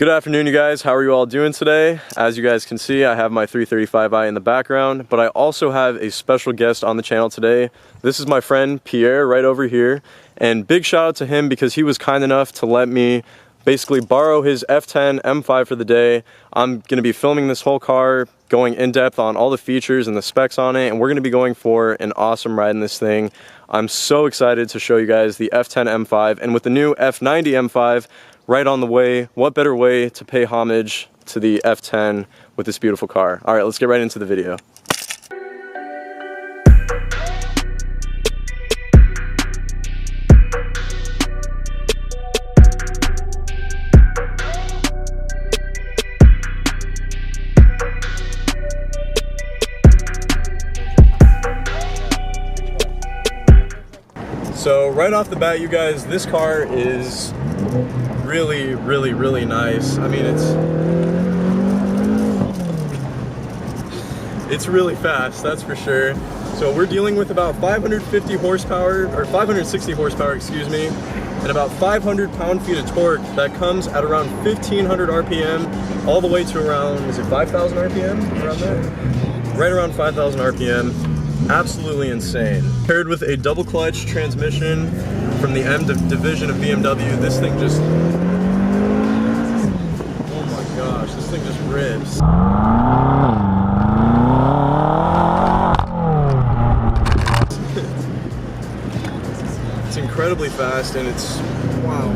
Good afternoon, you guys. How are you all doing today? As you guys can see, I have my 335i in the background, but I also have a special guest on the channel today. This is my friend Pierre right over here, and big shout out to him because he was kind enough to let me basically borrow his F10 M5 for the day. I'm going to be filming this whole car, going in depth on all the features and the specs on it, and we're going to be going for an awesome ride in this thing. I'm so excited to show you guys the F10 M5, and with the new F90 M5 right on the way, what better way to pay homage to the F10 with this beautiful car. All right, let's get right into the video. So right off the bat, you guys, this car is really nice. I mean, it's really fast, that's for sure. So we're dealing with about 550 horsepower, or 560 horsepower, excuse me, and about 500 pound-feet of torque that comes at around 1500 RPM, all the way to around, is it 5000 RPM? Around there? Right around 5000 RPM. Absolutely insane. Paired with a double clutch transmission from the M division of BMW, this thing just, oh my gosh, this thing just rips. It's incredibly fast and it's, wow.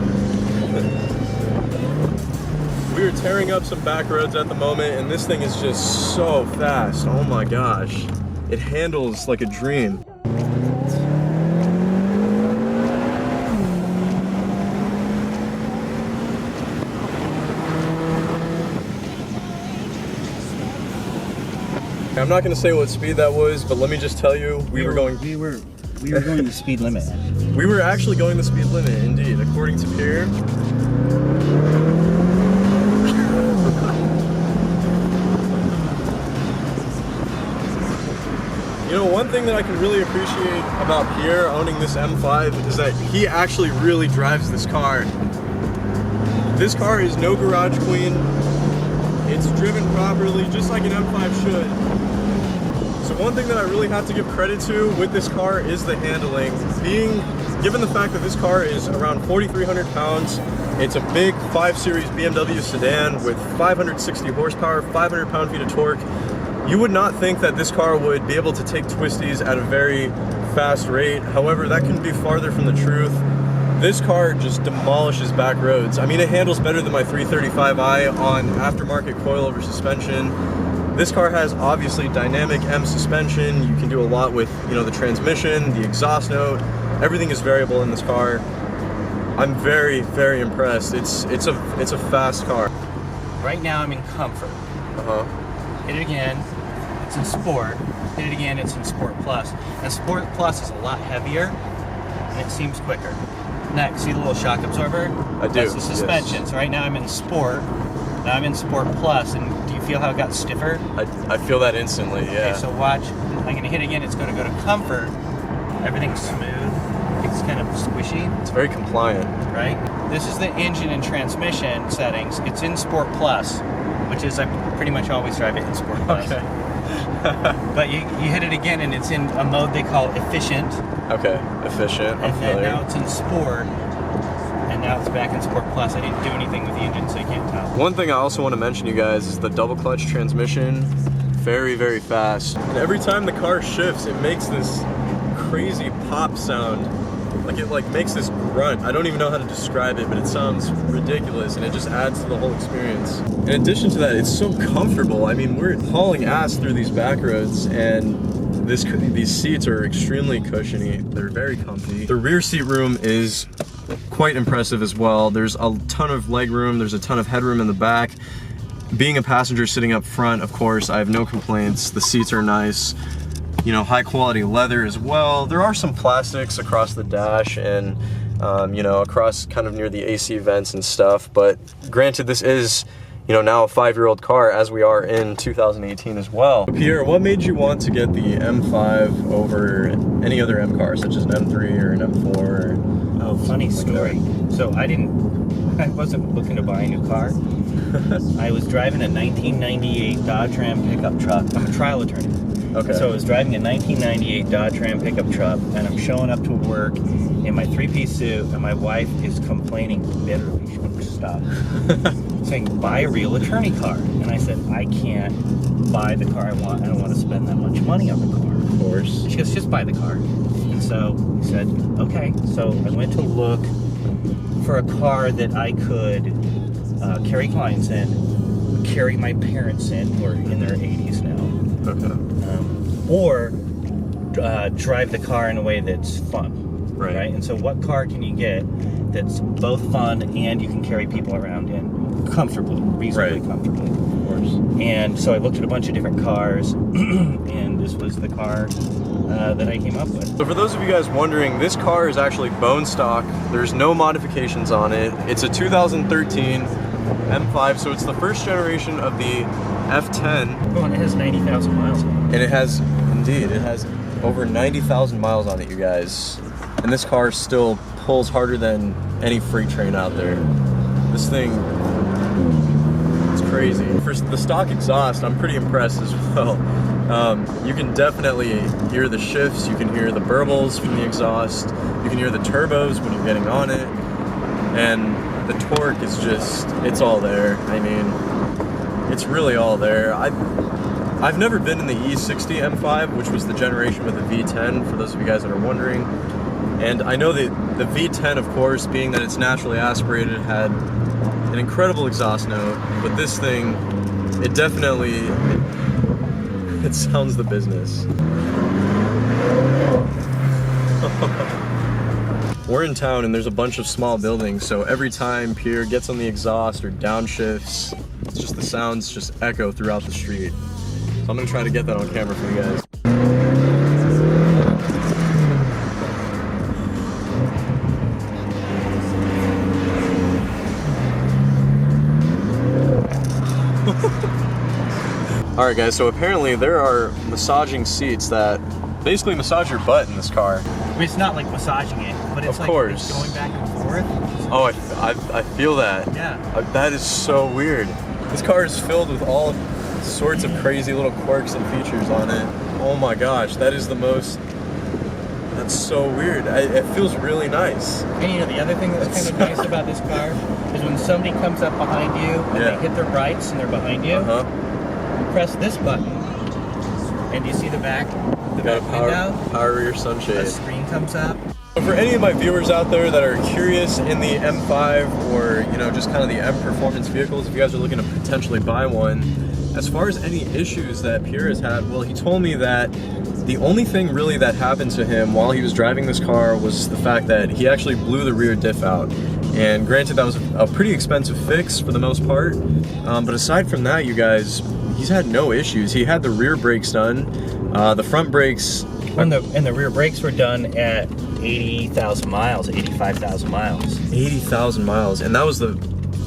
We are tearing up some back roads at the moment and this thing is just so fast, oh my gosh. It handles like a dream. I'm not going to say what speed that was, but let me just tell you, we were going the speed limit. We were actually going the speed limit, indeed, according to Pierre. You know, one thing that I can really appreciate about Pierre owning this M5 is that he actually really drives this car. This car is no garage queen. It's driven properly, just like an M5 should. So one thing that I really have to give credit to with this car is the handling. Given the fact that this car is around 4,300 pounds, it's a big 5 Series BMW sedan with 560 horsepower, 500 pound-feet of torque. You would not think that this car would be able to take twisties at a very fast rate. However, that couldn't be farther from the truth. This car just demolishes back roads. I mean, it handles better than my 335i on aftermarket coilover suspension. This car has obviously dynamic M suspension. You can do a lot with, you know, the transmission, the exhaust note. Everything is variable in this car. I'm very impressed. It's a fast car. Right now I'm in comfort. Hit it again. It's in Sport. Hit it again, it's in Sport Plus. And Sport Plus is a lot heavier, and it seems quicker. Next, see the little shock absorber? I do. That's the suspension. Yes. So right now I'm in Sport, now I'm in Sport Plus, and do you feel how it got stiffer? I feel that instantly, yeah. Okay, so watch. I'm gonna hit again, it's gonna go to Comfort. Everything's smooth. It's kind of squishy. It's very compliant. Right? This is the engine and transmission settings. It's in Sport Plus, which is, I pretty much always drive it in Sport Plus. Okay. But you hit it again and it's in a mode they call efficient. Okay, efficient. And then now it's in Sport, and now it's back in Sport Plus. I didn't do anything with the engine, so you can't tell. One thing I also want to mention, you guys, is the double clutch transmission. Very fast. And every time the car shifts, it makes this crazy pop sound. Like it makes this grunt. I don't even know how to describe it, but it sounds ridiculous and it just adds to the whole experience. In addition to that, it's so comfortable. I mean, we're hauling ass through these back roads and these seats are extremely cushiony. They're very comfy. The rear seat room is quite impressive as well. There's a ton of leg room. There's a ton of headroom in the back. Being a passenger sitting up front, of course, I have no complaints. The seats are nice. You know, high quality leather as well. There are some plastics across the dash and you know, across kind of near the AC vents and stuff, but granted this is, you know, now a 5-year-old car, as we are in 2018 as well. Pierre, what made you want to get the M5 over any other M car, such as an M3 or an M4? Oh, funny story. So I wasn't looking to buy a new car. I was driving a 1998 Dodge Ram pickup truck. I'm a trial attorney. Okay. So I was driving a 1998 Dodge Ram pickup truck, and I'm showing up to work in my 3-piece suit, and my wife is complaining bitterly. She wouldn't stop. Saying, buy a real attorney car. And I said, I can't buy the car I want. I don't want to spend that much money on the car. Of course. She goes, just buy the car. And so we said, okay. So I went to look for a car that I could carry clients in, carry my parents in, who are in their 80s now. Okay. Or drive the car in a way that's fun. Right. And so what car can you get that's both fun and you can carry people around in comfortably, reasonably comfortably? Of course. And so I looked at a bunch of different cars, and this was the car that I came up with. So for those of you guys wondering, this car is actually bone stock. There's no modifications on it. It's a 2013 M5, so it's the first generation of the F10. Oh, and it has 90,000 miles on it. And it has, indeed, it has over 90,000 miles on it, you guys. And this car still pulls harder than any freight train out there. This thing, it's crazy. For the stock exhaust, I'm pretty impressed as well. You can definitely hear the shifts, you can hear the burbles from the exhaust, you can hear the turbos when you're getting on it, and the torque is just, it's all there. I mean, it's really all there. I've never been in the E60 M5, which was the generation with the V10, for those of you guys that are wondering. And I know that the V10, of course, being that it's naturally aspirated, had an incredible exhaust note, but this thing, it definitely, it sounds the business. We're in town and there's a bunch of small buildings, so every time Pierre gets on the exhaust or downshifts, it's just the sounds just echo throughout the street. So I'm gonna try to get that on camera for you guys. Alright guys, so apparently there are massaging seats that basically massage your butt in this car. I mean, it's not like massaging it, but it's Of like course. It's going back and forth. Oh, I feel that. Yeah. That is so weird. This car is filled with all sorts of crazy little quirks and features on it. Oh my gosh, that is the most, that's so weird. It feels really nice. And you know, the other thing that's kind of nice about this car is when somebody comes up behind you and they hit their brights and they're behind you, you press this button, and you see the back, the back window? Power your sunshade. A screen comes up. So for any of my viewers out there that are curious in the M5 or, you know, just kind of the M performance vehicles, if you guys are looking to potentially buy one, as far as any issues that Pierre has had, well, he told me that the only thing really that happened to him while he was driving this car was the fact that he actually blew the rear diff out. And granted, that was a pretty expensive fix for the most part, but aside from that, you guys, he's had no issues. He had the rear brakes done, the front brakes. And the rear brakes were done at 80,000 miles, 85,000 miles. 80,000 miles, and that was the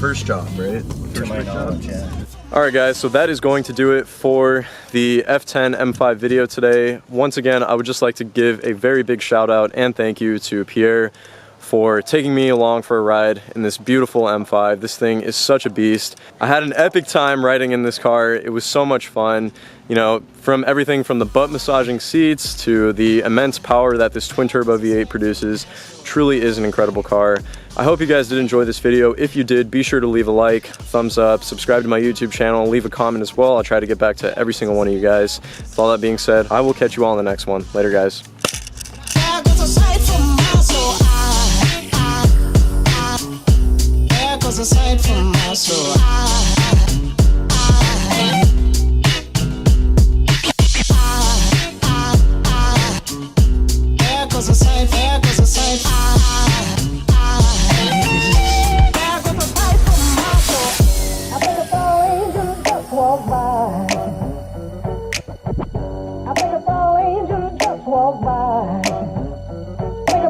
first job, right? To my knowledge, yeah. Alright guys, so that is going to do it for the F10 M5 video today. Once again, I would just like to give a very big shout out and thank you to Pierre for taking me along for a ride in this beautiful M5. This thing is such a beast. I had an epic time riding in this car. It was so much fun. You know, from everything from the butt massaging seats to the immense power that this twin turbo V8 produces, truly is an incredible car. I hope you guys did enjoy this video. If you did, be sure to leave a like, thumbs up, subscribe to my YouTube channel, leave a comment as well. I'll try to get back to every single one of you guys. With all that being said, I will catch you all in the next one. Later, guys. Aside from my soul, there goes a sight,